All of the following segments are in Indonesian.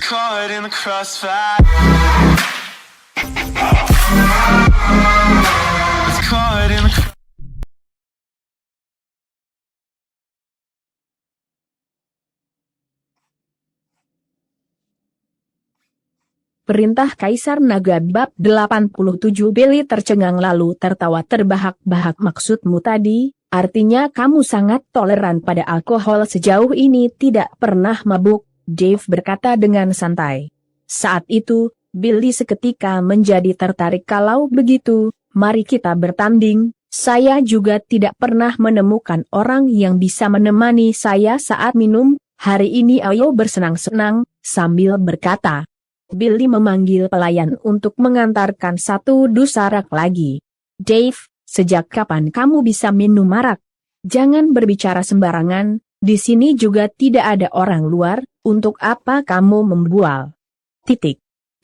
Caught in the crossfire. Was caught in the Perintah Kaisar Naga bab 87. Billy tercengang lalu tertawa terbahak-bahak. Maksudmu tadi, artinya kamu sangat toleran pada alkohol sejauh ini tidak pernah mabuk, Dave berkata dengan santai. Saat itu, Billy seketika menjadi tertarik. Kalau begitu, mari kita bertanding. Saya juga tidak pernah menemukan orang yang bisa menemani saya saat minum. Hari ini ayo bersenang-senang, sambil berkata. Billy memanggil pelayan untuk mengantarkan satu dus arak lagi. Dave, sejak kapan kamu bisa minum arak? Jangan berbicara sembarangan, di sini juga tidak ada orang luar, untuk apa kamu membual?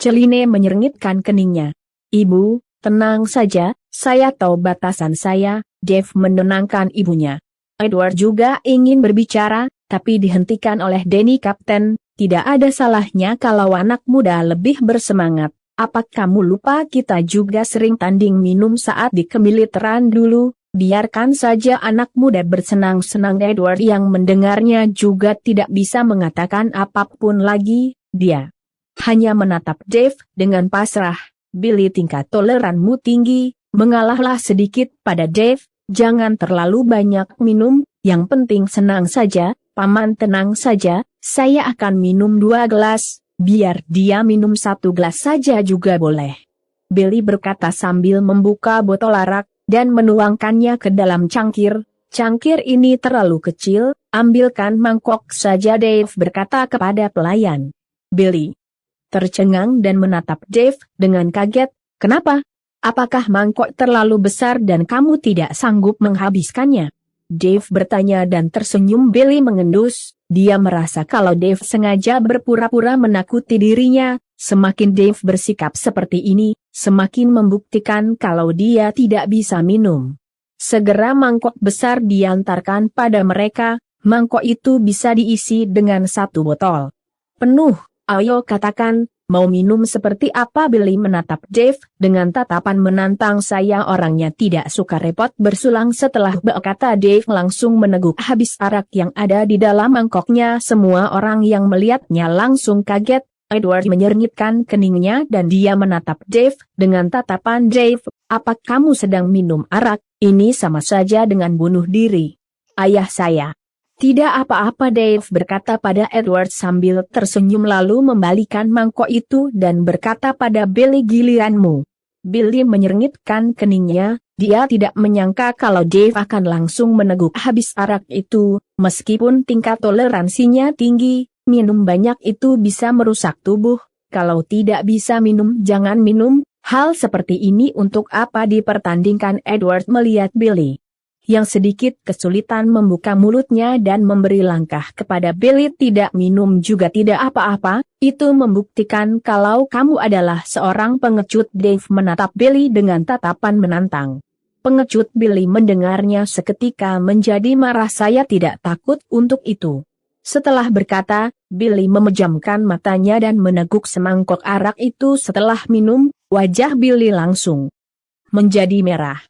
Celine menyerngitkan keningnya. Ibu, tenang saja, saya tahu batasan saya, Dave menenangkan ibunya. Edward juga ingin berbicara, tapi dihentikan oleh Danny. Kapten, tidak ada salahnya kalau anak muda lebih bersemangat. Apa kamu lupa kita juga sering tanding minum saat di kemiliteran dulu? Biarkan saja anak muda bersenang-senang. Edward yang mendengarnya juga tidak bisa mengatakan apapun lagi. Dia hanya menatap Dave dengan pasrah. Billy, tingkat toleranmu tinggi, mengalahlah sedikit pada Dave. Jangan terlalu banyak minum, yang penting senang saja. Paman tenang saja, saya akan minum 2 gelas, biar dia minum 1 gelas saja juga boleh. Billy berkata sambil membuka botol arak, dan menuangkannya ke dalam cangkir. Cangkir ini terlalu kecil, ambilkan mangkok saja, Dave berkata kepada pelayan. Billy tercengang dan menatap Dave dengan kaget. Kenapa? Apakah mangkok terlalu besar dan kamu tidak sanggup menghabiskannya? Dave bertanya dan tersenyum. Billy mengendus, dia merasa kalau Dave sengaja berpura-pura menakuti dirinya. Semakin Dave bersikap seperti ini, semakin membuktikan kalau dia tidak bisa minum. Segera mangkok besar diantarkan pada mereka, mangkok itu bisa diisi dengan 1 botol penuh. Ayo katakan, mau minum seperti apa? Billy menatap Dave dengan tatapan menantang. Saya orangnya tidak suka repot bersulang. Setelah berkata Dave langsung meneguk habis arak yang ada di dalam mangkoknya. Semua orang yang melihatnya langsung kaget. Edward menyerngitkan keningnya dan dia menatap Dave dengan tatapan. Dave, apa kamu sedang minum arak? Ini sama saja dengan bunuh diri. Ayah saya. Tidak apa-apa, Dave berkata pada Edward sambil tersenyum lalu membalikan mangkok itu dan berkata pada Billy, giliranmu. Billy menyerngitkan keningnya, dia tidak menyangka kalau Dave akan langsung meneguk habis arak itu. Meskipun tingkat toleransinya tinggi, minum banyak itu bisa merusak tubuh. Kalau tidak bisa minum jangan minum. Hal seperti ini untuk apa dipertandingkan? Edward melihat Billy yang sedikit kesulitan membuka mulutnya dan memberi langkah kepada Billy. Tidak minum juga tidak apa-apa, itu membuktikan kalau kamu adalah seorang pengecut. Dave menatap Billy dengan tatapan menantang. Pengecut? Billy mendengarnya seketika menjadi marah. Saya tidak takut untuk itu. Setelah berkata, Billy memejamkan matanya dan meneguk semangkok arak itu. Setelah minum, wajah Billy langsung menjadi merah.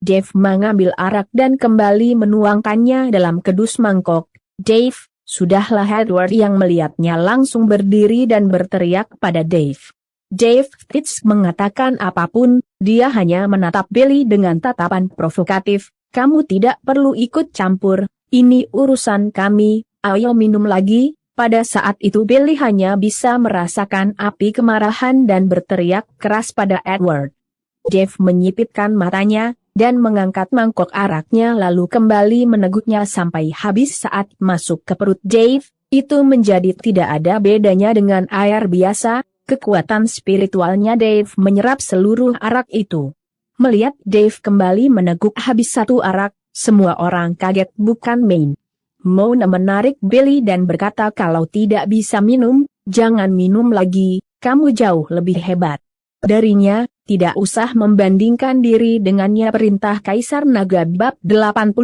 Dave mengambil arak dan kembali menuangkannya dalam kedus mangkok. Dave, sudahlah. Edward yang melihatnya langsung berdiri dan berteriak pada Dave. Dave tidak mengatakan apapun, dia hanya menatap Billy dengan tatapan provokatif. Kamu tidak perlu ikut campur, ini urusan kami, ayo minum lagi. Pada saat itu Billy hanya bisa merasakan api kemarahan dan berteriak keras pada Edward. Dave menyipitkan matanya dan mengangkat mangkok araknya lalu kembali meneguknya sampai habis. Saat masuk ke perut Dave, itu menjadi tidak ada bedanya dengan air biasa. Kekuatan spiritualnya Dave menyerap seluruh arak itu. Melihat Dave kembali meneguk habis 1 arak, semua orang kaget bukan main. Mona menarik Billy dan berkata kalau tidak bisa minum, jangan minum lagi, kamu jauh lebih hebat darinya. Tidak usah membandingkan diri dengannya. Perintah Kaisar Naga bab 88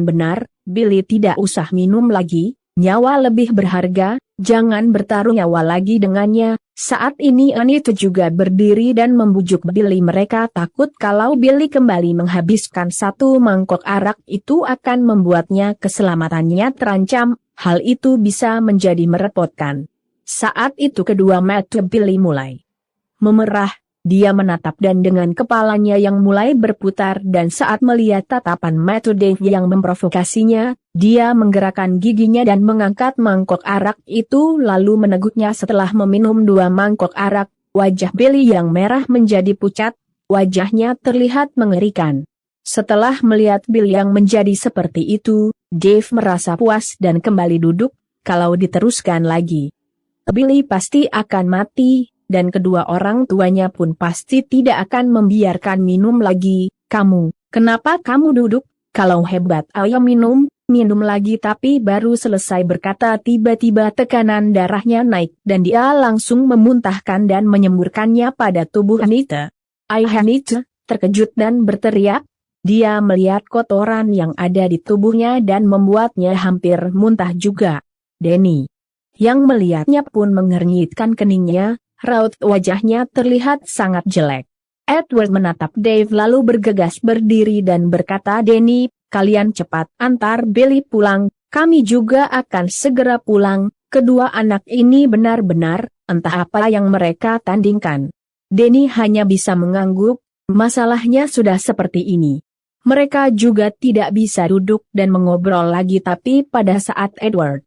benar, Billy tidak usah minum lagi, Nyawa lebih berharga, jangan bertaruh nyawa lagi dengannya. Saat ini Anita juga berdiri dan membujuk Billy. Mereka takut kalau Billy kembali menghabiskan satu mangkok arak itu akan membuatnya keselamatannya terancam, hal itu bisa menjadi merepotkan. Saat itu kedua mata Billy mulai memerah, dia menatap dan dengan kepalanya yang mulai berputar dan saat melihat tatapan mata Dave yang memprovokasinya, dia menggerakkan giginya dan mengangkat mangkok arak itu lalu meneguknya. Setelah meminum 2 mangkok arak, wajah Billy yang merah menjadi pucat, wajahnya terlihat mengerikan. Setelah melihat Billy yang menjadi seperti itu, Dave merasa puas dan kembali duduk. Kalau diteruskan lagi, Billy pasti akan mati, dan kedua orang tuanya pun pasti tidak akan membiarkan minum lagi. Kenapa kamu duduk? Kalau hebat ayo minum lagi. Tapi baru selesai berkata tiba-tiba tekanan darahnya naik dan dia langsung memuntahkan dan menyemburkannya pada tubuh Anita. Anita terkejut dan berteriak. Dia melihat kotoran yang ada di tubuhnya dan membuatnya hampir muntah juga. Denny yang melihatnya pun mengernyitkan keningnya. Raut wajahnya terlihat sangat jelek. Edward menatap Dave lalu bergegas berdiri dan berkata, Denny, kalian cepat antar Billy pulang, kami juga akan segera pulang. Kedua anak ini benar-benar, entah apa yang mereka tandingkan. Denny hanya bisa mengangguk, masalahnya sudah seperti ini. Mereka juga tidak bisa duduk dan mengobrol lagi. Tapi pada saat Edward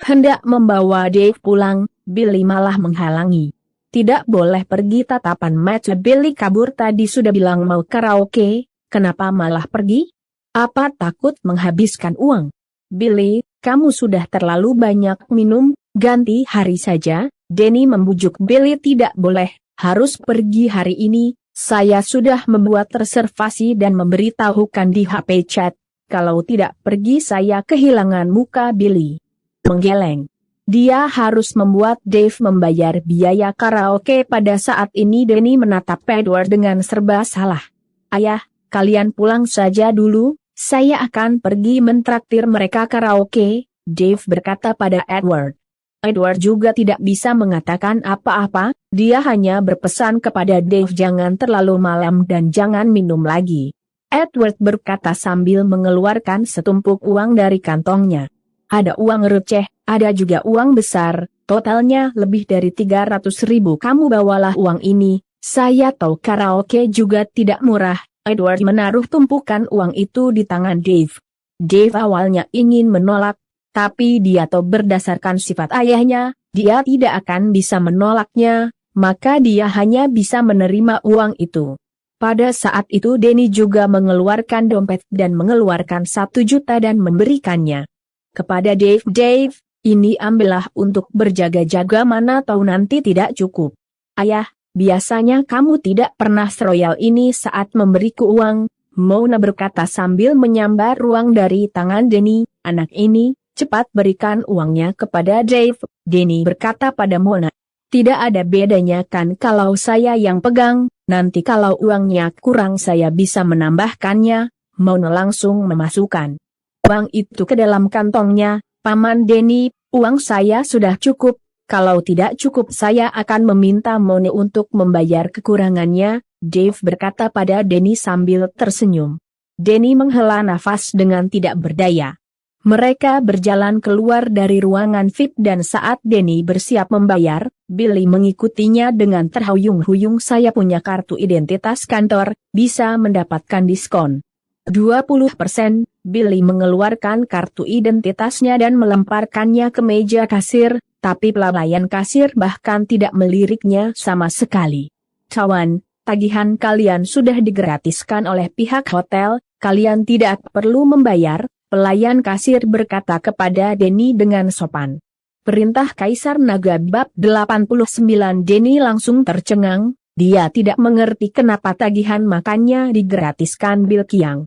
hendak membawa Dave pulang, Billy malah menghalangi. Tidak boleh pergi. Tatapan mata Billy kabur. Tadi sudah bilang mau karaoke, kenapa malah pergi? Apa takut menghabiskan uang? Billy, kamu sudah terlalu banyak minum, ganti hari saja. Denny membujuk Billy. Tidak boleh, harus pergi hari ini. Saya sudah membuat reservasi dan memberitahukan di HP chat. Kalau tidak pergi saya kehilangan muka. Billy menggeleng. Dia harus membuat Dave membayar biaya karaoke. Pada saat ini Denny menatap Edward dengan serba salah. Ayah, kalian pulang saja dulu, saya akan pergi mentraktir mereka karaoke, Dave berkata pada Edward. Edward juga tidak bisa mengatakan apa-apa, dia hanya berpesan kepada Dave jangan terlalu malam dan jangan minum lagi. Edward berkata sambil mengeluarkan setumpuk uang dari kantongnya. Ada uang receh, ada juga uang besar, totalnya lebih dari 300.000. Kamu bawalah uang ini, saya tahu karaoke juga tidak murah. Edward menaruh tumpukan uang itu di tangan Dave. Dave awalnya ingin menolak, tapi dia tahu berdasarkan sifat ayahnya, dia tidak akan bisa menolaknya, maka dia hanya bisa menerima uang itu. Pada saat itu Denny juga mengeluarkan dompet dan mengeluarkan 1 juta dan memberikannya kepada Dave. Dave, ini ambillah untuk berjaga-jaga, mana tahu nanti tidak cukup. Ayah, biasanya kamu tidak pernah seroyal ini saat memberiku uang, Mona berkata sambil menyambar uang dari tangan Denny. Anak ini, cepat berikan uangnya kepada Dave, Denny berkata pada Mona. Tidak ada bedanya kan kalau saya yang pegang, nanti kalau uangnya kurang saya bisa menambahkannya. Mona langsung memasukkan uang itu ke dalam kantongnya. Paman Denny, uang saya sudah cukup, kalau tidak cukup saya akan meminta Mona untuk membayar kekurangannya, Dave berkata pada Denny sambil tersenyum. Denny menghela nafas dengan tidak berdaya. Mereka berjalan keluar dari ruangan VIP dan saat Denny bersiap membayar, Billy mengikutinya dengan terhuyung-huyung. Saya punya kartu identitas kantor, bisa mendapatkan diskon 20%. Billy mengeluarkan kartu identitasnya dan melemparkannya ke meja kasir, tapi pelayan kasir bahkan tidak meliriknya sama sekali. Kawan, tagihan kalian sudah digratiskan oleh pihak hotel, kalian tidak perlu membayar, pelayan kasir berkata kepada Denny dengan sopan. Perintah Kaisar Naga bab 89. Denny langsung tercengang, dia tidak mengerti kenapa tagihan makannya digratiskan Bill Kiang.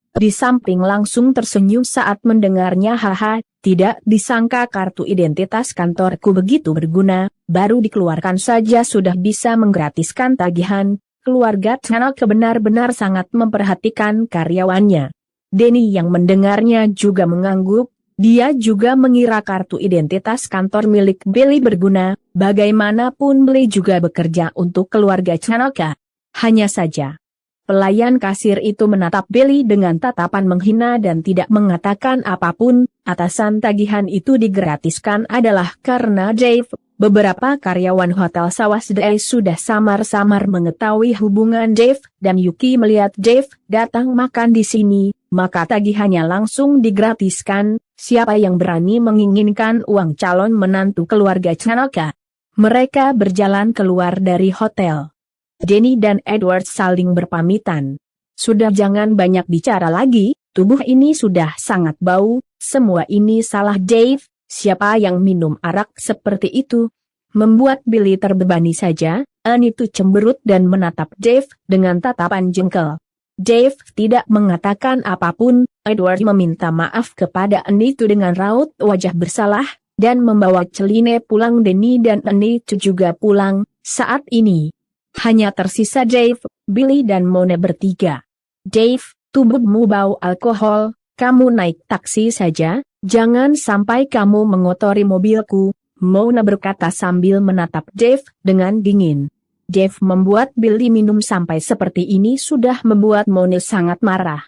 Di samping langsung tersenyum saat mendengarnya. Haha, tidak disangka kartu identitas kantorku begitu berguna, baru dikeluarkan saja sudah bisa menggratiskan tagihan. Keluarga Tanaka benar-benar sangat memperhatikan karyawannya. Denny yang mendengarnya juga mengangguk, Dia juga mengira kartu identitas kantor milik Billy berguna, bagaimanapun Billy juga bekerja untuk keluarga Chanaka. Hanya saja, pelayan kasir itu menatap Billy dengan tatapan menghina dan tidak mengatakan apapun. Atasan tagihan itu digratiskan adalah karena Dave. Beberapa karyawan Hotel Sawasdee sudah samar-samar mengetahui hubungan Dave dan Yuki. Melihat Dave datang makan di sini, maka tagihannya langsung digratiskan. Siapa yang berani menginginkan uang calon menantu keluarga Chanaka? Mereka berjalan keluar dari hotel. Denny dan Edward saling berpamitan. Sudah, jangan banyak bicara lagi, tubuh ini sudah sangat bau. Semua ini salah Dave. Siapa yang minum arak seperti itu? Membuat Billy terbebani saja. Anne itu cemberut dan menatap Dave dengan tatapan jengkel. Dave tidak mengatakan apapun. Edward meminta maaf kepada Anne itu dengan raut wajah bersalah, dan membawa Celine pulang. Denny dan Anne itu juga pulang. Saat ini hanya tersisa Dave, Billy dan Mona bertiga. Dave, tubuhmu bau alkohol, kamu naik taksi saja. Jangan sampai kamu mengotori mobilku, Mona berkata sambil menatap Dave dengan dingin. Dave membuat Billy minum sampai seperti ini sudah membuat Mona sangat marah.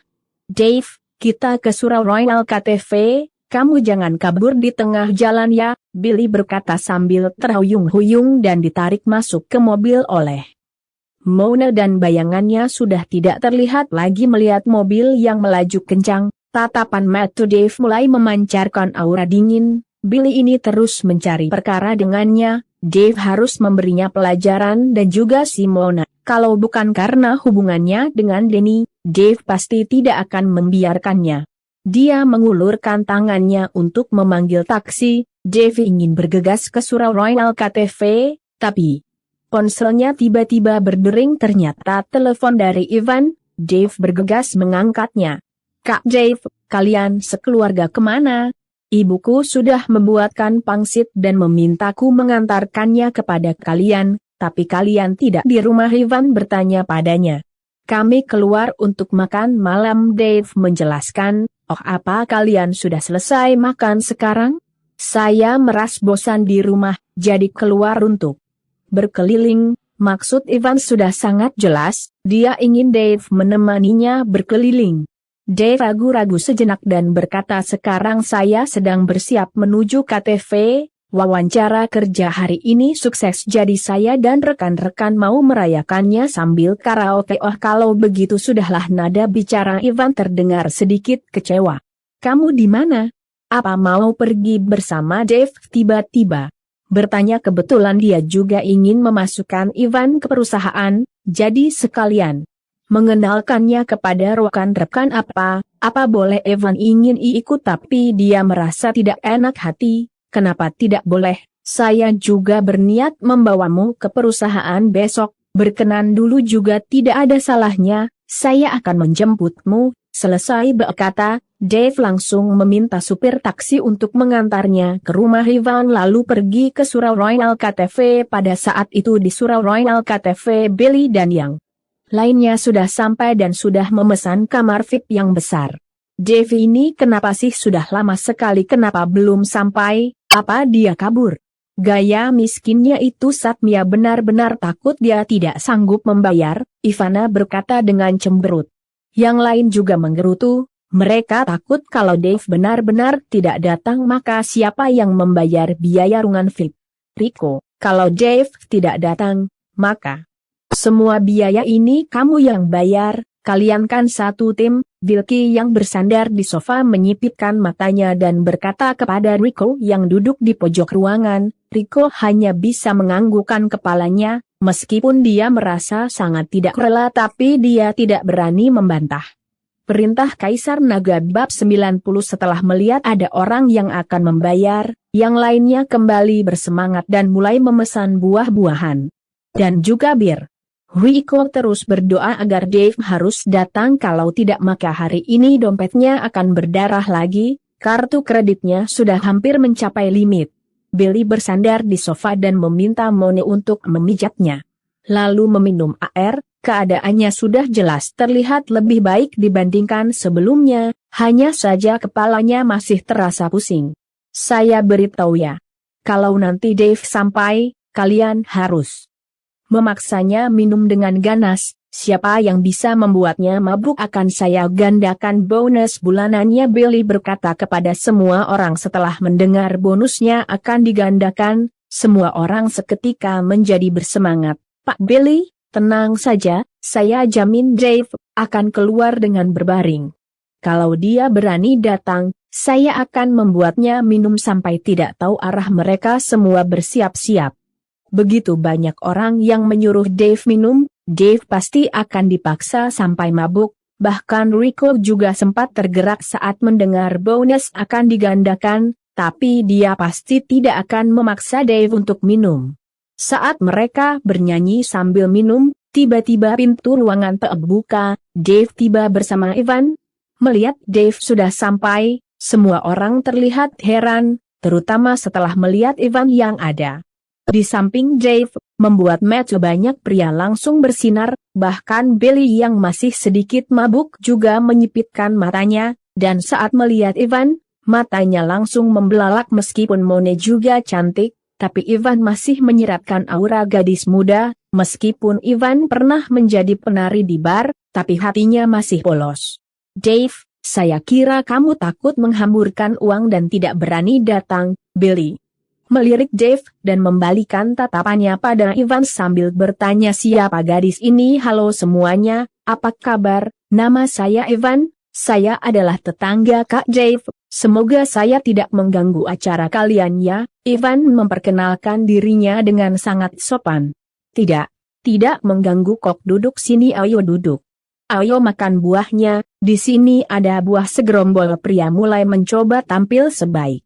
Dave, kita ke Surau Royal KTV, kamu jangan kabur di tengah jalan ya, Billy berkata sambil terhuyung-huyung dan ditarik masuk ke mobil oleh Mona, dan bayangannya sudah tidak terlihat lagi melihat mobil yang melaju kencang. Tatapan mata Dave mulai memancarkan aura dingin. Billy ini terus mencari perkara dengannya. Dave harus memberinya pelajaran dan juga si Mona. Kalau bukan karena hubungannya dengan Denny, Dave pasti tidak akan membiarkannya. Dia mengulurkan tangannya untuk memanggil taksi. Dave ingin bergegas ke Surau Royal KTV, tapi ponselnya tiba-tiba berdering. Ternyata telepon dari Ivan. Dave bergegas mengangkatnya. Kak Dave, kalian sekeluarga kemana? Ibuku sudah membuatkan pangsit dan memintaku mengantarkannya kepada kalian, tapi kalian tidak di rumah, Ivan bertanya padanya. Kami keluar untuk makan malam, Dave menjelaskan. Oh, apa kalian sudah selesai makan sekarang? Saya meras bosan di rumah, jadi keluar untuk berkeliling. Maksud Ivan sudah sangat jelas, dia ingin Dave menemaninya berkeliling. Dave ragu-ragu sejenak dan berkata, sekarang saya sedang bersiap menuju KTV, wawancara kerja hari ini sukses jadi saya dan rekan-rekan mau merayakannya sambil karaoke. Oh, kalau begitu sudahlah, nada bicara Ivan terdengar sedikit kecewa. Kamu di mana? Apa mau pergi bersama Dave? Tiba-tiba bertanya. Kebetulan dia juga ingin memasukkan Ivan ke perusahaan, jadi sekalian mengenalkannya kepada rekan-rekan. Apa boleh? Evan ingin ikut tapi dia merasa tidak enak hati. Kenapa tidak boleh? Saya juga berniat membawamu ke perusahaan besok, berkenan dulu juga tidak ada salahnya, saya akan menjemputmu. Selesai berkata, Dave langsung meminta supir taksi untuk mengantarnya ke rumah Ivan lalu pergi ke Surau Royal KTV. Pada saat itu di Surau Royal KTV Billy dan yang lainnya sudah sampai dan sudah memesan kamar VIP yang besar. Dave ini kenapa sih sudah lama sekali kenapa belum sampai? Apa dia kabur? Gaya miskinnya itu Satmia benar-benar takut dia tidak sanggup membayar, Ivana berkata dengan cemberut. Yang lain juga menggerutu, mereka takut kalau Dave benar-benar tidak datang maka siapa yang membayar biaya ruangan VIP? Rico, kalau Dave tidak datang, maka semua biaya ini kamu yang bayar, kalian kan satu tim. Wilkie yang bersandar di sofa menyipitkan matanya dan berkata kepada Rico yang duduk di pojok ruangan. Rico hanya bisa menganggukkan kepalanya, meskipun dia merasa sangat tidak rela tapi dia tidak berani membantah. Perintah Kaisar Naga bab 90. Setelah melihat ada orang yang akan membayar, yang lainnya kembali bersemangat dan mulai memesan buah-buahan dan juga bir. Rico terus berdoa agar Dave harus datang, kalau tidak maka hari ini dompetnya akan berdarah lagi, kartu kreditnya sudah hampir mencapai limit. Billy bersandar di sofa dan meminta Mona untuk memijatnya. Lalu meminum air, keadaannya sudah jelas terlihat lebih baik dibandingkan sebelumnya. Hanya saja kepalanya masih terasa pusing. Saya beritahu ya. Kalau nanti Dave sampai, kalian harus memaksanya minum dengan ganas. Siapa yang bisa membuatnya mabuk akan saya gandakan bonus bulanannya, Billy berkata kepada semua orang. Setelah mendengar bonusnya akan digandakan, semua orang seketika menjadi bersemangat. Pak Billy, tenang saja, saya jamin Dave akan keluar dengan berbaring. Kalau dia berani datang, saya akan membuatnya minum sampai tidak tahu arah. Mereka semua bersiap-siap. Begitu banyak orang yang menyuruh Dave minum, Dave pasti akan dipaksa sampai mabuk. Bahkan Rico juga sempat tergerak saat mendengar bonus akan digandakan, tapi dia pasti tidak akan memaksa Dave untuk minum. Saat mereka bernyanyi sambil minum, tiba-tiba pintu ruangan terbuka. Dave tiba bersama Ivan. Melihat Dave sudah sampai, semua orang terlihat heran, terutama setelah melihat Ivan yang ada di samping Dave, membuat mata banyak pria langsung bersinar, bahkan Billy yang masih sedikit mabuk juga menyipitkan matanya, dan saat melihat Ivan, matanya langsung membelalak. Meskipun Mone juga cantik, tapi Ivan masih menyiratkan aura gadis muda. Meskipun Ivan pernah menjadi penari di bar, tapi hatinya masih polos. Dave, saya kira kamu takut menghamburkan uang dan tidak berani datang. Billy melirik Dave dan membalikan tatapannya pada Ivan sambil bertanya, siapa gadis ini? Halo semuanya, apa kabar? Nama saya Ivan, saya adalah tetangga Kak Dave. Semoga saya tidak mengganggu acara kalian ya. Ivan memperkenalkan dirinya dengan sangat sopan. Tidak mengganggu kok, duduk sini, ayo duduk. Ayo makan buahnya, di sini ada buah. Segerombol pria mulai mencoba tampil sebaik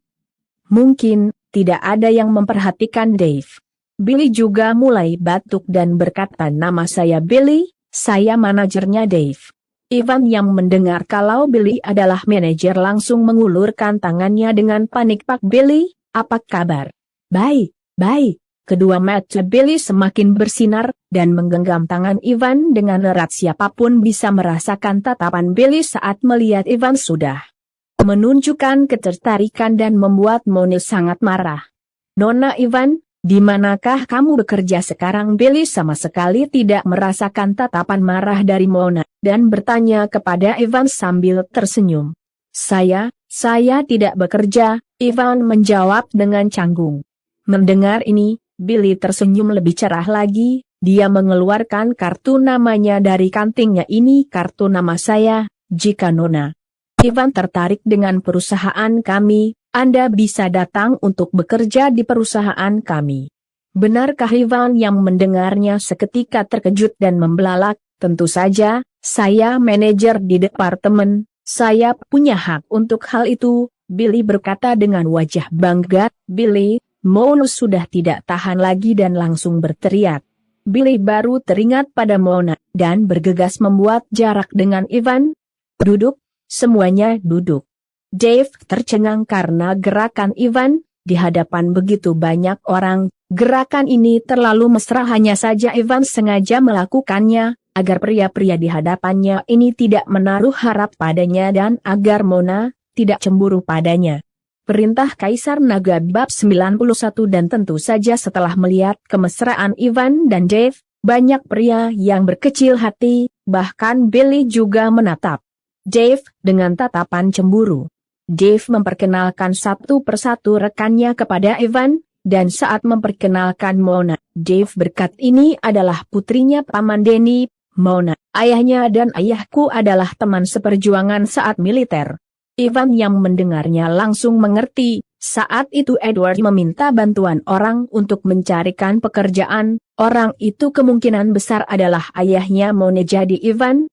mungkin. Tidak ada yang memperhatikan Dave. Billy juga mulai batuk dan berkata, nama saya Billy, saya manajernya Dave. Ivan yang mendengar kalau Billy adalah manajer langsung mengulurkan tangannya dengan panik. Pak Billy, apa kabar? Baik. Kedua mata Billy semakin bersinar, dan menggenggam tangan Ivan dengan erat. Siapapun bisa merasakan tatapan Billy saat melihat Ivan sudah menunjukkan ketertarikan dan membuat Mone sangat marah. Nona Ivan, di manakah kamu bekerja sekarang? Billy sama sekali tidak merasakan tatapan marah dari Mona, dan bertanya kepada Ivan sambil tersenyum. Saya tidak bekerja, Ivan menjawab dengan canggung. Mendengar ini, Billy tersenyum lebih cerah lagi. Dia mengeluarkan kartu namanya dari kantingnya. Ini kartu nama saya, jika Nona Ivan tertarik dengan perusahaan kami, Anda bisa datang untuk bekerja di perusahaan kami. Benarkah? Ivan yang mendengarnya seketika terkejut dan membelalak. Tentu saja, saya manajer di departemen, saya punya hak untuk hal itu, Billy berkata dengan wajah bangga. Billy, Mona sudah tidak tahan lagi dan langsung berteriak. Billy baru teringat pada Mona, dan bergegas membuat jarak dengan Ivan. Duduk. Semuanya duduk. Dave tercengang karena gerakan Ivan, di hadapan begitu banyak orang. Gerakan ini terlalu mesra, hanya saja Ivan sengaja melakukannya, agar pria-pria di hadapannya ini tidak menaruh harap padanya dan agar Mona tidak cemburu padanya. Perintah Kaisar Naga bab 91. Dan tentu saja setelah melihat kemesraan Ivan dan Dave, banyak pria yang berkecil hati, bahkan Billy juga menatap Dave dengan tatapan cemburu. Dave memperkenalkan satu persatu rekannya kepada Ivan, dan saat memperkenalkan Mona, Dave berkata, ini adalah putrinya Paman Denny. Mona, ayahnya dan ayahku adalah teman seperjuangan saat militer. Ivan yang mendengarnya langsung mengerti. Saat itu Edward meminta bantuan orang untuk mencarikan pekerjaan. Orang itu kemungkinan besar adalah ayahnya Mona. Jadi Ivan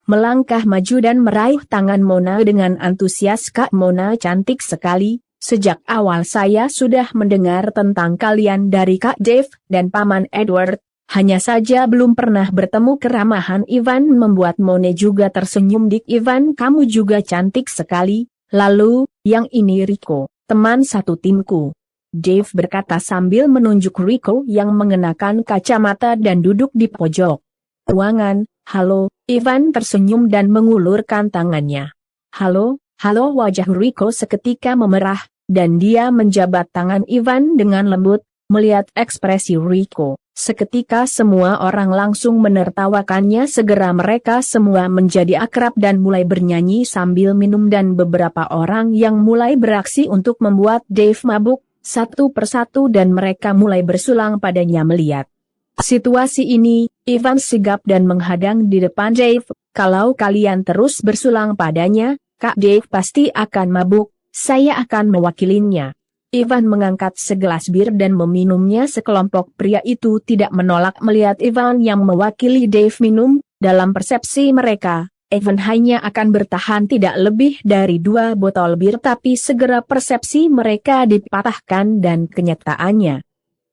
melangkah maju dan meraih tangan Mona dengan antusias. Kak Mona cantik sekali, sejak awal saya sudah mendengar tentang kalian dari Kak Dave dan Paman Edward, hanya saja belum pernah bertemu. Keramahan Ivan membuat Mona juga tersenyum. Dik Ivan, kamu juga cantik sekali. Lalu, yang ini Rico, teman satu timku, Dave berkata sambil menunjuk Rico yang mengenakan kacamata dan duduk di pojok ruangan. Halo, Ivan tersenyum dan mengulurkan tangannya. Halo, Halo, wajah Riko seketika memerah, dan dia menjabat tangan Ivan dengan lembut. Melihat ekspresi Riko, seketika semua orang langsung menertawakannya. Segera mereka semua menjadi akrab dan mulai bernyanyi sambil minum, dan beberapa orang yang mulai beraksi untuk membuat Dave mabuk, satu persatu, dan mereka mulai bersulang padanya. Melihat situasi ini, Ivan sigap dan menghadang di depan Dave. Kalau kalian terus bersulang padanya, Kak Dave pasti akan mabuk, saya akan mewakilinya. Ivan mengangkat segelas bir dan meminumnya. Sekelompok pria itu tidak menolak melihat Ivan yang mewakili Dave minum. Dalam persepsi mereka, Ivan hanya akan bertahan tidak lebih dari 2 botol bir, tapi segera persepsi mereka dipatahkan dan kenyataannya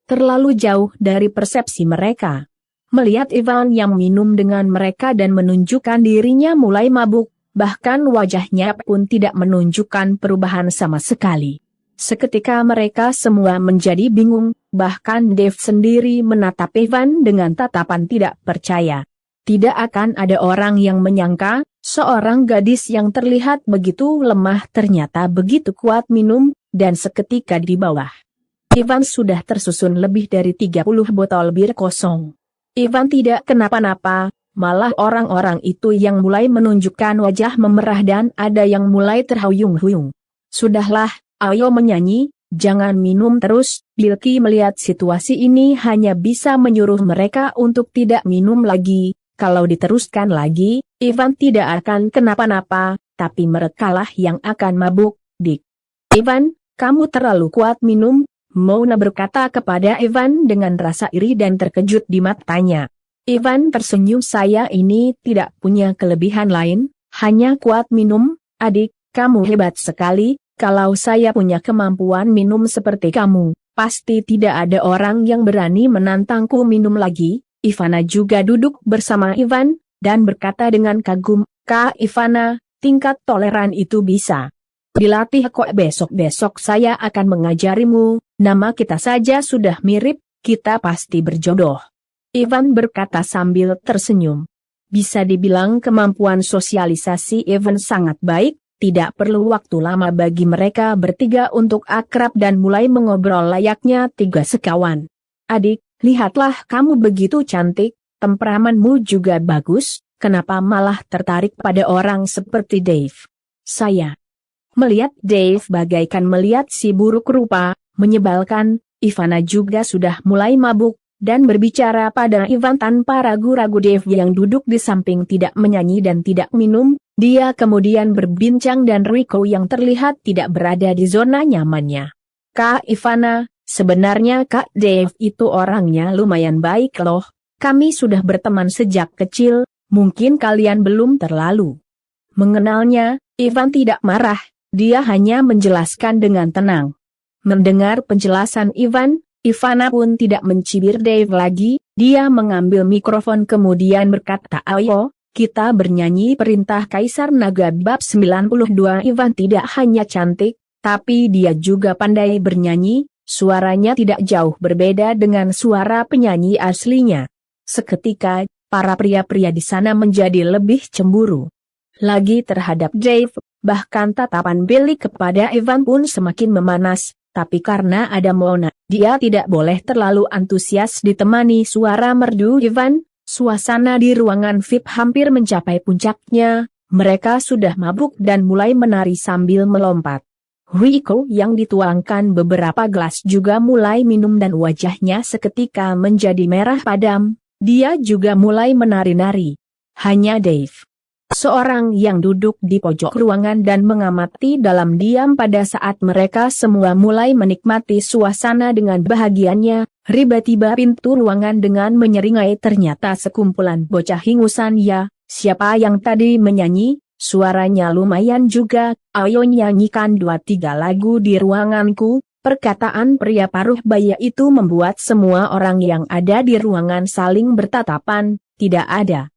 terlalu jauh dari persepsi mereka. Melihat Ivan yang minum dengan mereka dan menunjukkan dirinya mulai mabuk, bahkan wajahnya pun tidak menunjukkan perubahan sama sekali. Seketika mereka semua menjadi bingung, bahkan Dave sendiri menatap Ivan dengan tatapan tidak percaya. Tidak akan ada orang yang menyangka, seorang gadis yang terlihat begitu lemah ternyata begitu kuat minum, dan seketika di bawah Ivan sudah tersusun lebih dari 30 botol bir kosong. Ivan tidak kenapa-napa, malah orang-orang itu yang mulai menunjukkan wajah memerah dan ada yang mulai terhuyung-huyung. Sudahlah, ayo menyanyi, jangan minum terus. Bilky melihat situasi ini hanya bisa menyuruh mereka untuk tidak minum lagi. Kalau diteruskan lagi, Ivan tidak akan kenapa-napa, tapi merekalah yang akan mabuk. Dik, Ivan, kamu terlalu kuat minum. Mona berkata kepada Ivan dengan rasa iri dan terkejut di matanya. Ivan tersenyum, saya ini tidak punya kelebihan lain, hanya kuat minum. Adik, kamu hebat sekali. Kalau saya punya kemampuan minum seperti kamu, pasti tidak ada orang yang berani menantangku minum lagi. Ivana juga duduk bersama Ivan, dan berkata dengan kagum, Kak Ivana, tingkat toleran itu bisa dilatih kok. Besok-besok saya akan mengajarimu, nama kita saja sudah mirip, kita pasti berjodoh. Ivan berkata sambil tersenyum. Bisa dibilang kemampuan sosialisasi Ivan sangat baik. Tidak perlu waktu lama bagi mereka bertiga untuk akrab dan mulai mengobrol layaknya 3 sekawan. Adik, lihatlah kamu begitu cantik, temperamenmu juga bagus, kenapa malah tertarik pada orang seperti Dave? Saya melihat Dave bagaikan melihat si buruk rupa, menyebalkan. Ivana juga sudah mulai mabuk, dan berbicara pada Ivan tanpa ragu-ragu. Dave yang duduk di samping tidak menyanyi dan tidak minum. Dia kemudian berbincang dan Riko yang terlihat tidak berada di zona nyamannya. Kak Ivana, sebenarnya Kak Dave itu orangnya lumayan baik loh. Kami sudah berteman sejak kecil, mungkin kalian belum terlalu mengenalnya. Ivan tidak marah, dia hanya menjelaskan dengan tenang. Mendengar penjelasan Ivan, Ivana pun tidak mencibir Dave lagi. Dia mengambil mikrofon kemudian berkata, ayo, kita bernyanyi perintah Kaisar Naga bab 92. Ivan tidak hanya cantik, tapi dia juga pandai bernyanyi, suaranya tidak jauh berbeda dengan suara penyanyi aslinya. Seketika, para pria-pria di sana menjadi lebih cemburu lagi terhadap Dave, bahkan tatapan Billy kepada Ivan pun semakin memanas, tapi karena ada Mona, dia tidak boleh terlalu antusias. Ditemani suara merdu Ivan, suasana di ruangan VIP hampir mencapai puncaknya. Mereka sudah mabuk dan mulai menari sambil melompat. Riko yang dituangkan beberapa gelas juga mulai minum dan wajahnya seketika menjadi merah padam. Dia juga mulai menari-nari. Hanya Dave, seorang yang duduk di pojok ruangan dan mengamati dalam diam. Pada saat mereka semua mulai menikmati suasana dengan bahagianya, tiba-tiba pintu ruangan dengan menyeringai. Ternyata sekumpulan bocah ingusan. Ya, siapa yang tadi menyanyi? Suaranya lumayan juga, ayo nyanyikan 2-3 lagu di ruanganku. Perkataan pria paruh baya itu membuat semua orang yang ada di ruangan saling bertatapan. Tidak ada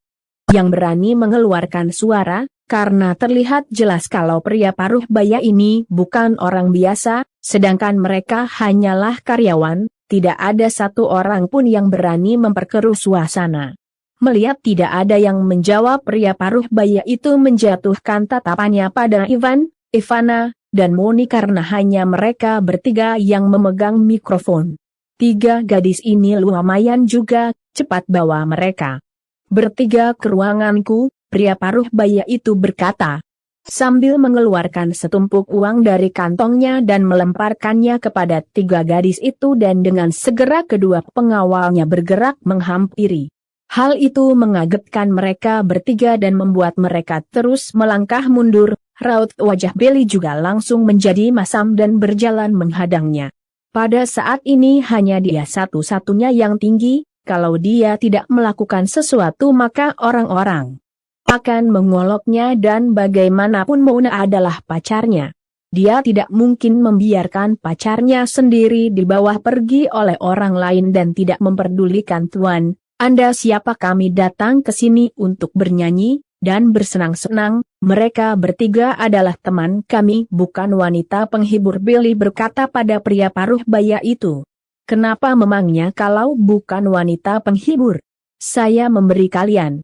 yang berani mengeluarkan suara, karena terlihat jelas kalau pria paruh baya ini bukan orang biasa, sedangkan mereka hanyalah karyawan. Tidak ada satu orang pun yang berani memperkeruh suasana. Melihat tidak ada yang menjawab, pria paruh baya itu menjatuhkan tatapannya pada Ivan. Ivana, dan Moni karena hanya mereka bertiga yang memegang mikrofon. 3 gadis ini lumayan juga, cepat bawa mereka bertiga ke ruanganku, pria paruh baya itu berkata. Sambil mengeluarkan setumpuk uang dari kantongnya dan melemparkannya kepada 3 gadis itu dan dengan segera kedua pengawalnya bergerak menghampiri. Hal itu mengagetkan mereka bertiga dan membuat mereka terus melangkah mundur, raut wajah Billy juga langsung menjadi masam dan berjalan menghadangnya. Pada saat ini hanya dia satu-satunya yang tinggi, kalau dia tidak melakukan sesuatu maka orang-orang akan mengoloknya dan bagaimanapun Mona adalah pacarnya. Dia tidak mungkin membiarkan pacarnya sendiri di bawah pergi oleh orang lain dan tidak memperdulikan tuan. Anda siapa? Kami datang ke sini untuk bernyanyi dan bersenang-senang, mereka bertiga adalah teman kami bukan wanita penghibur, Billy berkata pada pria paruh baya itu. Kenapa memangnya kalau bukan wanita penghibur? Saya memberi kalian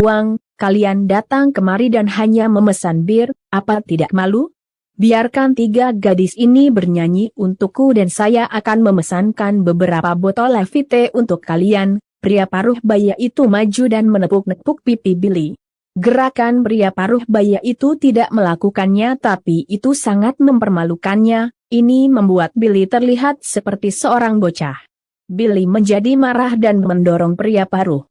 uang, kalian datang kemari dan hanya memesan bir, apa tidak malu? Biarkan 3 gadis ini bernyanyi untukku dan saya akan memesankan beberapa botol Levite untuk kalian. Pria paruh baya itu maju dan menepuk-nepuk pipi Billy. Gerakan pria paruh baya itu tidak melakukannya tapi itu sangat mempermalukannya, ini membuat Billy terlihat seperti seorang bocah. Billy menjadi marah dan mendorong pria paruh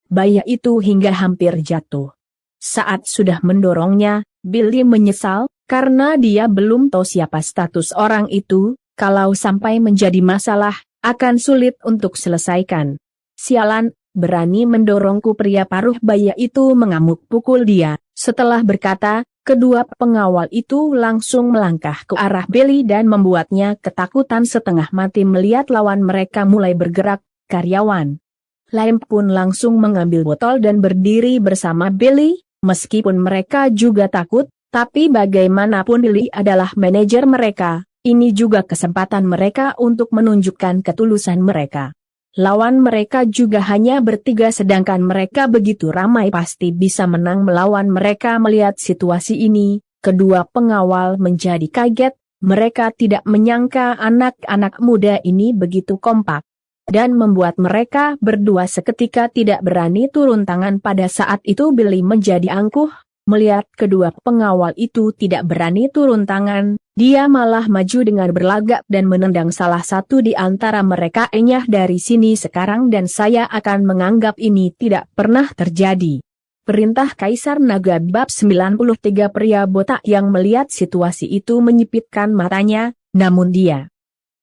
baya itu hingga hampir jatuh. Saat sudah mendorongnya, Billy menyesal, karena dia belum tahu siapa status orang itu, kalau sampai menjadi masalah, akan sulit untuk selesaikan. Sialan, berani mendorongku, pria paruh baya itu mengamuk pukul dia. Setelah berkata, kedua pengawal itu langsung melangkah ke arah Billy dan membuatnya ketakutan setengah mati melihat lawan mereka mulai bergerak. Karyawan lain pun langsung mengambil botol dan berdiri bersama Billy, meskipun mereka juga takut, tapi bagaimanapun Billy adalah manajer mereka, ini juga kesempatan mereka untuk menunjukkan ketulusan mereka. Lawan mereka juga hanya bertiga sedangkan mereka begitu ramai pasti bisa menang melawan mereka. Melihat situasi ini, kedua pengawal menjadi kaget, mereka tidak menyangka anak-anak muda ini begitu kompak. Dan membuat mereka berdua seketika tidak berani turun tangan. Pada saat itu Billy menjadi angkuh, melihat kedua pengawal itu tidak berani turun tangan, dia malah maju dengan berlagak dan menendang salah satu di antara mereka. Enyah dari sini sekarang dan saya akan menganggap ini tidak pernah terjadi. Perintah Kaisar Naga bab 93. Pria botak yang melihat situasi itu menyipitkan matanya, namun dia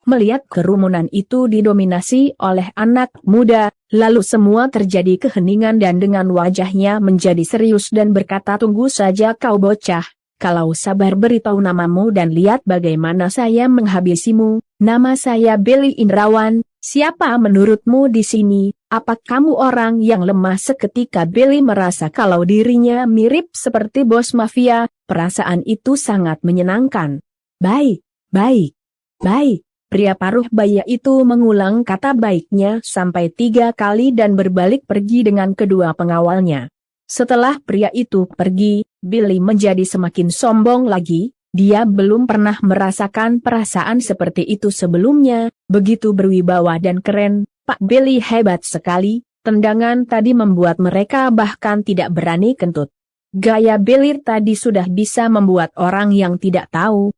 melihat kerumunan itu didominasi oleh anak muda, lalu semua terjadi keheningan dan dengan wajahnya menjadi serius dan berkata, tunggu saja kau bocah, kalau sabar beritahu namamu dan lihat bagaimana saya menghabisimu. Nama saya Billy Indrawan, siapa menurutmu di sini? Apa kamu orang yang lemah? Seketika Billy merasa kalau dirinya mirip seperti bos mafia, perasaan itu sangat menyenangkan. Baik, baik, baik. Pria paruh baya itu mengulang kata baiknya sampai 3 kali dan berbalik pergi dengan kedua pengawalnya. Setelah pria itu pergi, Billy menjadi semakin sombong lagi, dia belum pernah merasakan perasaan seperti itu sebelumnya, begitu berwibawa dan keren. Pak Billy hebat sekali, tendangan tadi membuat mereka bahkan tidak berani kentut. Gaya Billy tadi sudah bisa membuat orang yang tidak tahu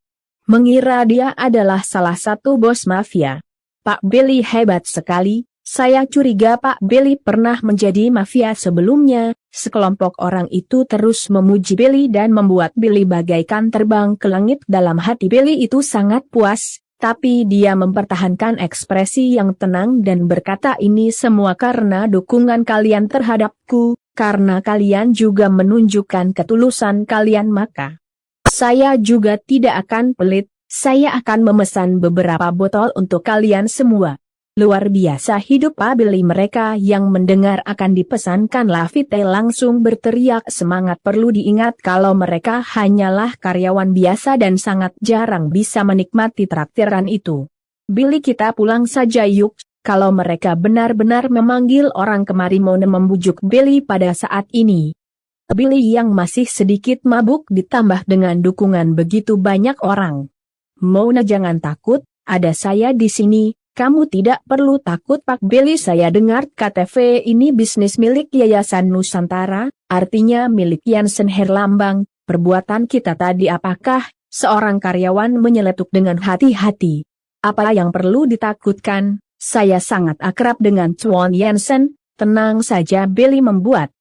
mengira dia adalah salah satu bos mafia. Pak Billy hebat sekali, saya curiga Pak Billy pernah menjadi mafia sebelumnya. Sekelompok orang itu terus memuji Billy dan membuat Billy bagaikan terbang ke langit. Dalam hati Billy itu sangat puas, tapi dia mempertahankan ekspresi yang tenang dan berkata, ini semua karena dukungan kalian terhadapku, karena kalian juga menunjukkan ketulusan kalian maka saya juga tidak akan pelit, saya akan memesan beberapa botol untuk kalian semua. Luar biasa hidup Pak Billy. Mereka yang mendengar akan dipesankan Levite langsung berteriak semangat. Perlu diingat kalau mereka hanyalah karyawan biasa dan sangat jarang bisa menikmati traktiran itu. Billy, kita pulang saja yuk. Kalau mereka benar-benar memanggil orang kemari, Mona membujuk Billy pada saat ini. Billy yang masih sedikit mabuk ditambah dengan dukungan begitu banyak orang. Mona jangan takut, ada saya di sini, kamu tidak perlu takut Pak Billy. Saya dengar KTV ini bisnis milik Yayasan Nusantara, artinya milik Yansen Herlambang, perbuatan kita tadi apakah? Seorang karyawan menyeletuk dengan hati-hati. Apa yang perlu ditakutkan? Saya sangat akrab dengan Tuan Yansen, tenang saja. Billy membuat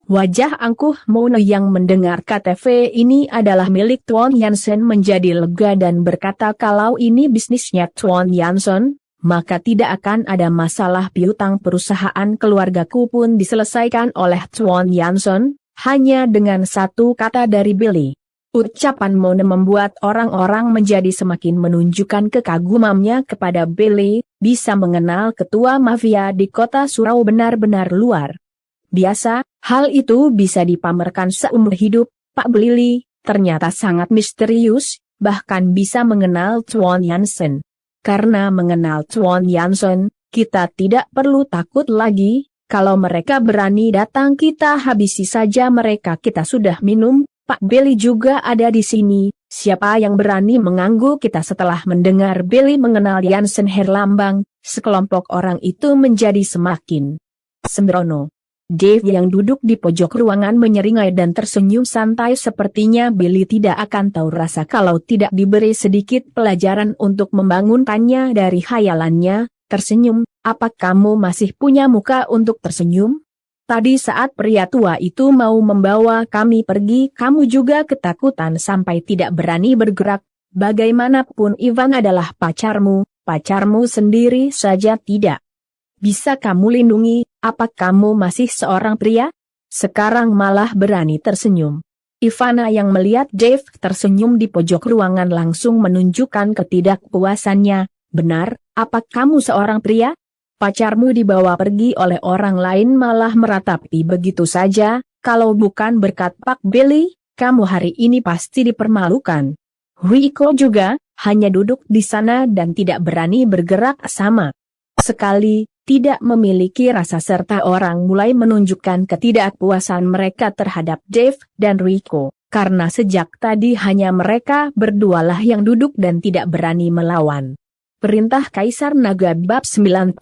wajah angkuh. Mona yang mendengar KTV ini adalah milik Tuan Yansen menjadi lega dan berkata kalau ini bisnisnya Tuan Yansen, maka tidak akan ada masalah. Piutang perusahaan keluargaku pun diselesaikan oleh Tuan Yansen, hanya dengan satu kata dari Billy. Ucapan Mona membuat orang-orang menjadi semakin menunjukkan kekagumannya kepada Billy, bisa mengenal ketua mafia di kota Surau benar-benar luar biasa, hal itu bisa dipamerkan seumur hidup. Pak Billy ternyata sangat misterius, bahkan bisa mengenal Tuan Yansen. Karena mengenal Tuan Yansen, kita tidak perlu takut lagi, kalau mereka berani datang kita habisi saja mereka. Kita sudah minum, Pak Billy juga ada di sini, siapa yang berani mengganggu kita? Setelah mendengar Billy mengenal Yansen Herlambang, sekelompok orang itu menjadi semakin sembrono. Dave yang duduk di pojok ruangan menyeringai dan tersenyum santai. Sepertinya Billy tidak akan tahu rasa kalau tidak diberi sedikit pelajaran untuk membangunkannya dari khayalannya. Tersenyum, apa kamu masih punya muka untuk tersenyum? Tadi saat pria tua itu mau membawa kami pergi kamu juga ketakutan sampai tidak berani bergerak. Bagaimanapun Ivan adalah pacarmu sendiri saja tidak bisa kamu lindungi. Apa kamu masih seorang pria? Sekarang malah berani tersenyum. Ivana yang melihat Dave tersenyum di pojok ruangan langsung menunjukkan ketidakpuasannya. Benar, apa kamu seorang pria? Pacarmu dibawa pergi oleh orang lain malah meratapi begitu saja. Kalau bukan berkat Pak Billy, kamu hari ini pasti dipermalukan. Rico juga hanya duduk di sana dan tidak berani bergerak sama sekali. Tidak memiliki rasa serta orang mulai menunjukkan ketidakpuasan mereka terhadap Dave dan Rico, karena sejak tadi hanya mereka berdualah yang duduk dan tidak berani melawan. Perintah Kaisar Naga bab 94.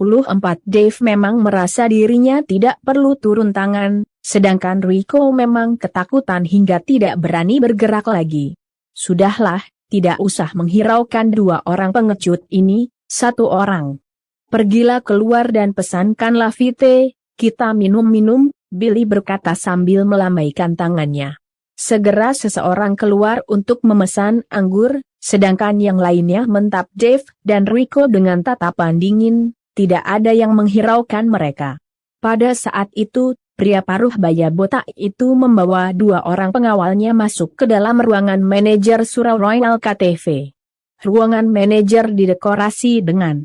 Dave memang merasa dirinya tidak perlu turun tangan, sedangkan Rico memang ketakutan hingga tidak berani bergerak lagi. Sudahlah, tidak usah menghiraukan dua orang pengecut ini, satu orang pergilah keluar dan pesankanlah Vite, kita minum-minum, Billy berkata sambil melambaikan tangannya. Segera seseorang keluar untuk memesan anggur, sedangkan yang lainnya mentap Dave dan Rico dengan tatapan dingin, tidak ada yang menghiraukan mereka. Pada saat itu, pria paruh baya botak itu membawa dua orang pengawalnya masuk ke dalam ruangan manajer Surau Royal KTV. Ruangan manajer didekorasi dengan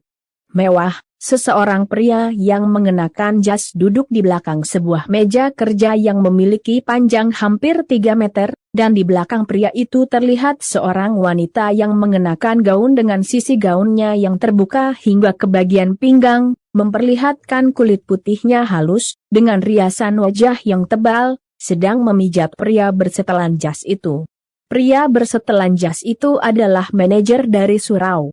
mewah. Seseorang pria yang mengenakan jas duduk di belakang sebuah meja kerja yang memiliki panjang hampir 3 meter, dan di belakang pria itu terlihat seorang wanita yang mengenakan gaun dengan sisi gaunnya yang terbuka hingga ke bagian pinggang, memperlihatkan kulit putihnya halus, dengan riasan wajah yang tebal, sedang memijat pria bersetelan jas itu. Pria bersetelan jas itu adalah manajer dari Surau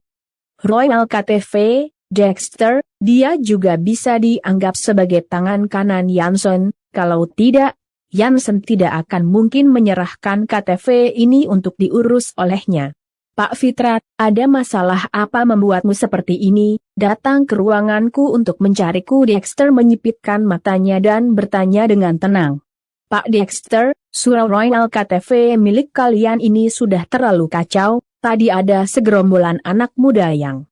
Royal KTV, Dexter. Dia juga bisa dianggap sebagai tangan kanan Yansen, kalau tidak, Yansen tidak akan mungkin menyerahkan KTV ini untuk diurus olehnya. Pak Fitrat, ada masalah apa membuatmu seperti ini, datang ke ruanganku untuk mencariku? Dexter menyipitkan matanya dan bertanya dengan tenang. Pak Dexter, Surau Royal KTV milik kalian ini sudah terlalu kacau, tadi ada segerombolan anak muda yang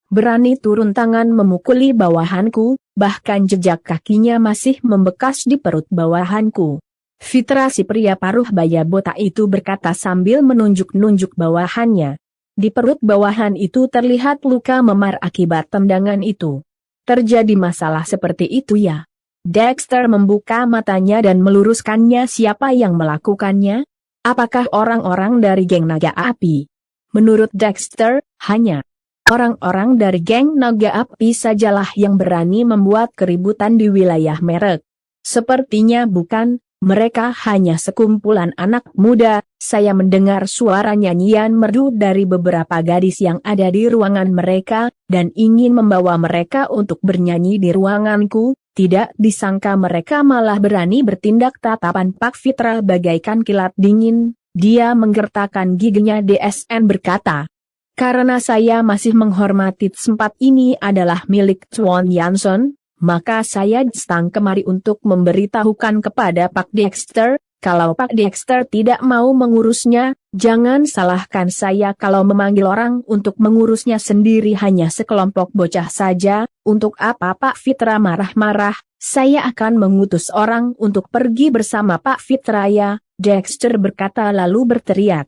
berani turun tangan memukuli bawahanku, bahkan jejak kakinya masih membekas di perut bawahanku. Fitra, si pria paruh baya botak itu berkata sambil menunjuk-nunjuk bawahannya. Di perut bawahan itu terlihat luka memar akibat tendangan itu. Terjadi masalah seperti itu ya? Dexter membuka matanya dan meluruskannya. Siapa yang melakukannya? Apakah orang-orang dari geng naga api? Menurut Dexter, hanya orang-orang dari geng naga api sajalah yang berani membuat keributan di wilayah merek. Sepertinya bukan, Mereka hanya sekumpulan anak muda. Saya mendengar suara nyanyian merdu dari beberapa gadis yang ada di ruangan mereka, dan ingin membawa mereka untuk bernyanyi di ruanganku. Tidak disangka mereka malah berani bertindak. Tatapan Pak Fitra bagaikan kilat dingin. Dia menggertakkan giginya. DSN berkata, karena saya masih menghormati tempat ini adalah milik Tuan Yanson, maka saya datang kemari untuk memberitahukan kepada Pak Dexter. Kalau Pak Dexter tidak mau mengurusnya, jangan salahkan saya kalau memanggil orang untuk mengurusnya sendiri hanya sekelompok bocah saja. Untuk apa Pak Fitra marah-marah? Saya akan mengutus orang untuk pergi bersama Pak Fitra ya. Dexter berkata lalu berteriak.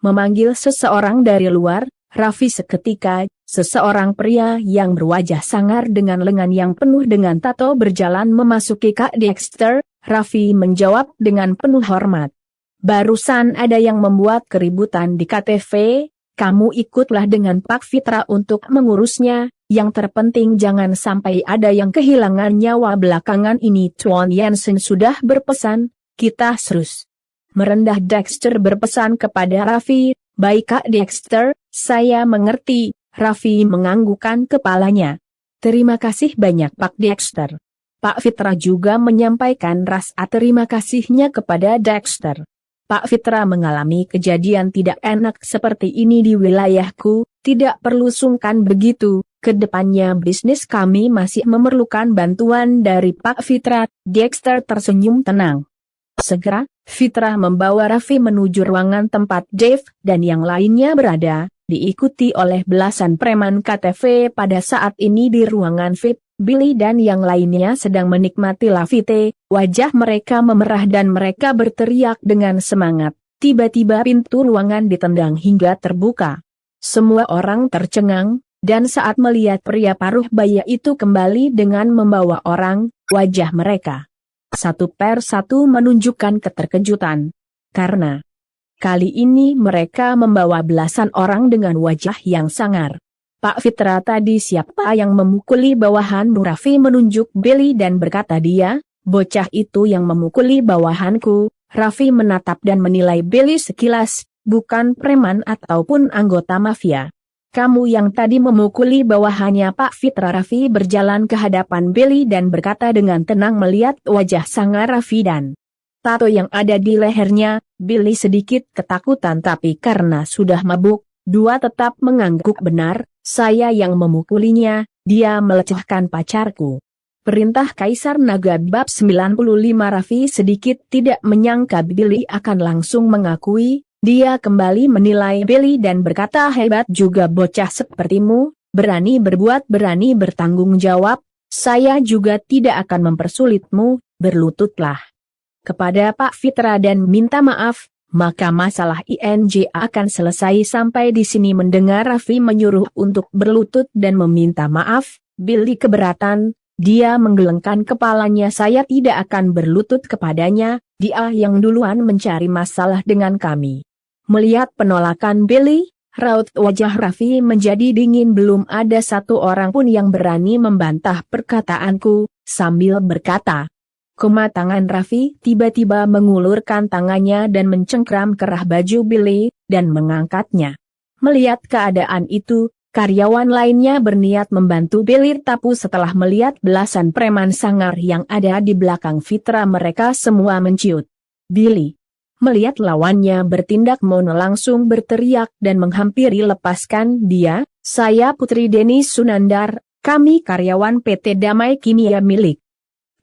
Memanggil seseorang dari luar, Raffi seketika, seseorang pria yang berwajah sangar dengan lengan yang penuh dengan tato berjalan memasuki Kak Dexter. Raffi menjawab dengan penuh hormat. Barusan ada yang membuat keributan di KTV, kamu ikutlah dengan Pak Fitra untuk mengurusnya, yang terpenting jangan sampai ada yang kehilangan nyawa belakangan ini. Tuan Yanson sudah berpesan, kita serus merendah. Dexter berpesan kepada Raffi, baik Kak Dexter, saya mengerti. Raffi menganggukkan kepalanya. Terima kasih banyak Pak Dexter. Pak Fitra juga menyampaikan rasa terima kasihnya kepada Dexter. Pak Fitra mengalami kejadian tidak enak seperti ini di wilayahku, tidak perlu sungkan begitu, kedepannya bisnis kami masih memerlukan bantuan dari Pak Fitra. Dexter tersenyum tenang. Segera, Fitra membawa Raffi menuju ruangan tempat Dave dan yang lainnya berada, diikuti oleh belasan preman KTV. Pada saat ini di ruangan VIP, Billy dan yang lainnya sedang menikmati lavite, wajah mereka memerah dan mereka berteriak dengan semangat. Tiba-tiba pintu ruangan ditendang hingga terbuka. Semua orang tercengang, dan saat melihat pria paruh baya itu kembali dengan membawa orang, wajah mereka satu per satu menunjukkan keterkejutan. Karena kali ini mereka membawa belasan orang dengan wajah yang sangar. Pak Fitra tadi siapa yang memukuli bawahan? Raffi menunjuk Billy dan berkata dia, bocah itu yang memukuli bawahanku. Raffi menatap dan menilai Billy sekilas, bukan preman ataupun anggota mafia. Kamu yang tadi memukuli bawahannya Pak Fitra. Raffi berjalan ke hadapan Billy dan berkata dengan tenang melihat wajah sangar Raffi dan tato yang ada di lehernya. Billy sedikit ketakutan tapi karena sudah mabuk, dua tetap mengangguk benar, saya yang memukulinya, dia melecehkan pacarku. Perintah Kaisar Naga bab 95. Raffi sedikit tidak menyangka Billy akan langsung mengakui. Dia kembali menilai Billy dan berkata hebat juga bocah sepertimu, berani berbuat berani bertanggung jawab, saya juga tidak akan mempersulitmu, berlututlah kepada Pak Fitra dan minta maaf, maka masalah INJ akan selesai. Sampai di sini mendengar Raffi menyuruh untuk berlutut dan meminta maaf, Billy keberatan, dia menggelengkan kepalanya. Saya tidak akan berlutut kepadanya, dia yang duluan mencari masalah dengan kami. Melihat penolakan Billy, raut wajah Raffi menjadi dingin. Belum ada satu orang pun yang berani membantah perkataanku, sambil berkata. Tangan Raffi tiba-tiba mengulurkan tangannya dan mencengkram kerah baju Billy, dan mengangkatnya. Melihat keadaan itu, karyawan lainnya berniat membantu Billy tapi setelah melihat belasan preman sangar yang ada di belakang Fitra mereka semua menciut. Billy melihat lawannya bertindak mono langsung berteriak dan menghampiri. Lepaskan dia, saya Putri Denis Sunandar, kami karyawan PT Damai Kimia milik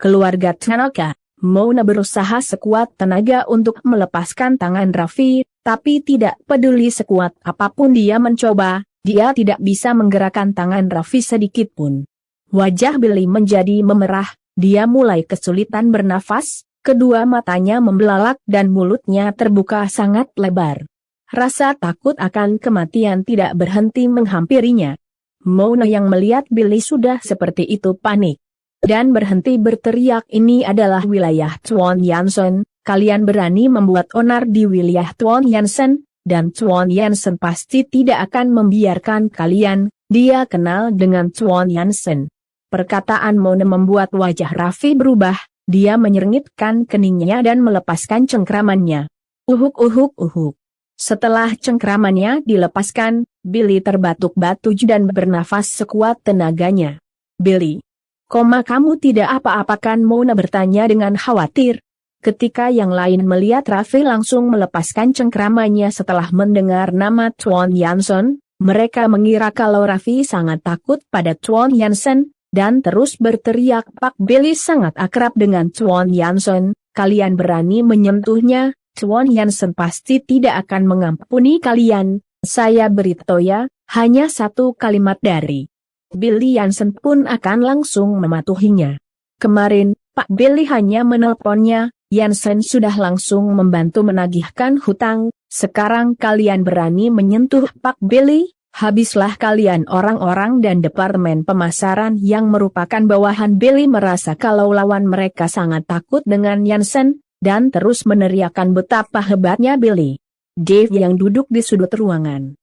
keluarga Tanaka. Mona berusaha sekuat tenaga untuk melepaskan tangan Raffi, tapi tidak peduli sekuat apapun dia mencoba, dia tidak bisa menggerakkan tangan Raffi sedikit pun. Wajah Billy menjadi memerah, dia mulai kesulitan bernafas, kedua matanya membelalak dan mulutnya terbuka sangat lebar. Rasa takut akan kematian tidak berhenti menghampirinya. Mona yang melihat Billy sudah seperti itu panik dan berhenti berteriak, ini adalah wilayah Tuan Yanson, kalian berani membuat onar di wilayah Tuan Yanson, dan Tuan Yanson pasti tidak akan membiarkan kalian, dia kenal dengan Tuan Yanson. Perkataan Mona membuat wajah Raffi berubah, Dia menyerngitkan keningnya dan melepaskan cengkramannya. Uhuk uhuk uhuk. Setelah cengkramannya dilepaskan, Billy terbatuk-batuk dan bernafas sekuat tenaganya. Billy, kamu tidak apa-apakan? Mona bertanya dengan khawatir. Ketika yang lain melihat Raffi langsung melepaskan cengkramannya setelah mendengar nama Tuan Yansen, mereka mengira kalau Raffi sangat takut pada Tuan Yansen, dan terus berteriak, "Pak Billy sangat akrab dengan Tuan Yansen, kalian berani menyentuhnya, Tuan Yansen pasti tidak akan mengampuni kalian, saya beritahu ya, hanya satu kalimat dari Billy Yansen pun akan langsung mematuhinya. Kemarin, Pak Billy hanya menelponnya, Yansen sudah langsung membantu menagihkan hutang, sekarang kalian berani menyentuh Pak Billy, habislah kalian." Orang-orang dan departemen pemasaran yang merupakan bawahan Billy merasa kalau lawan mereka sangat takut dengan Yansen, dan terus meneriakkan betapa hebatnya Billy. Dave yang duduk di sudut ruangan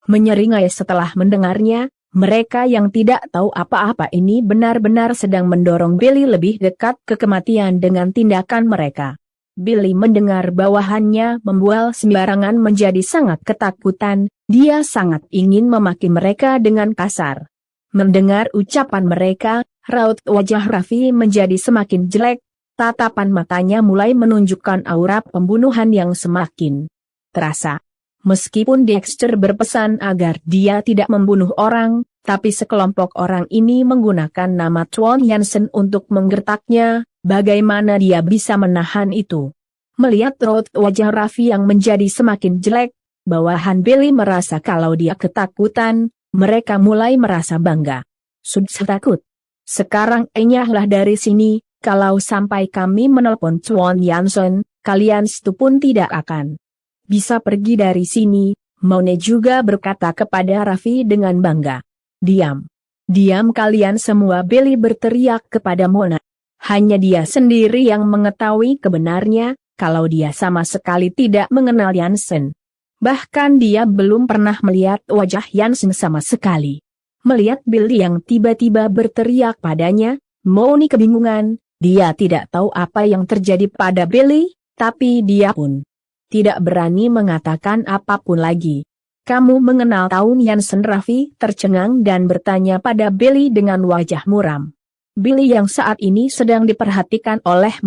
menyeringai setelah mendengarnya. Mereka yang tidak tahu apa-apa ini benar-benar sedang mendorong Billy lebih dekat ke kematian dengan tindakan mereka. Billy mendengar bawahannya membual sembarangan menjadi sangat ketakutan, dia sangat ingin memaki mereka dengan kasar. Mendengar ucapan mereka, raut wajah Raffi menjadi semakin jelek, tatapan matanya mulai menunjukkan aura pembunuhan yang semakin terasa. Meskipun Dexter berpesan agar dia tidak membunuh orang, tapi sekelompok orang ini menggunakan nama Tuan Yansen untuk menggertaknya, bagaimana dia bisa menahan itu? Melihat raut wajah Raffi yang menjadi semakin jelek, bawahan Billy merasa kalau dia ketakutan, mereka mulai merasa bangga. Sudah takut. Sekarang enyahlah dari sini, kalau sampai kami menelpon Tuan Yansen, kalian itu pun tidak akan bisa pergi dari sini. Mone juga berkata kepada Raffi dengan bangga. "Diam. Diam kalian semua!" Billy berteriak kepada Mona. Hanya dia sendiri yang mengetahui kebenarnya, kalau dia sama sekali tidak mengenal Yansen. Bahkan dia belum pernah melihat wajah Yansen sama sekali. Melihat Billy yang tiba-tiba berteriak padanya, Moni kebingungan, dia tidak tahu apa yang terjadi pada Billy, tapi dia pun tidak berani mengatakan apapun lagi. "Kamu mengenal Tuan Yansen?" Raffi tercengang dan bertanya pada Billy dengan wajah muram. Billy yang saat ini sedang diperhatikan oleh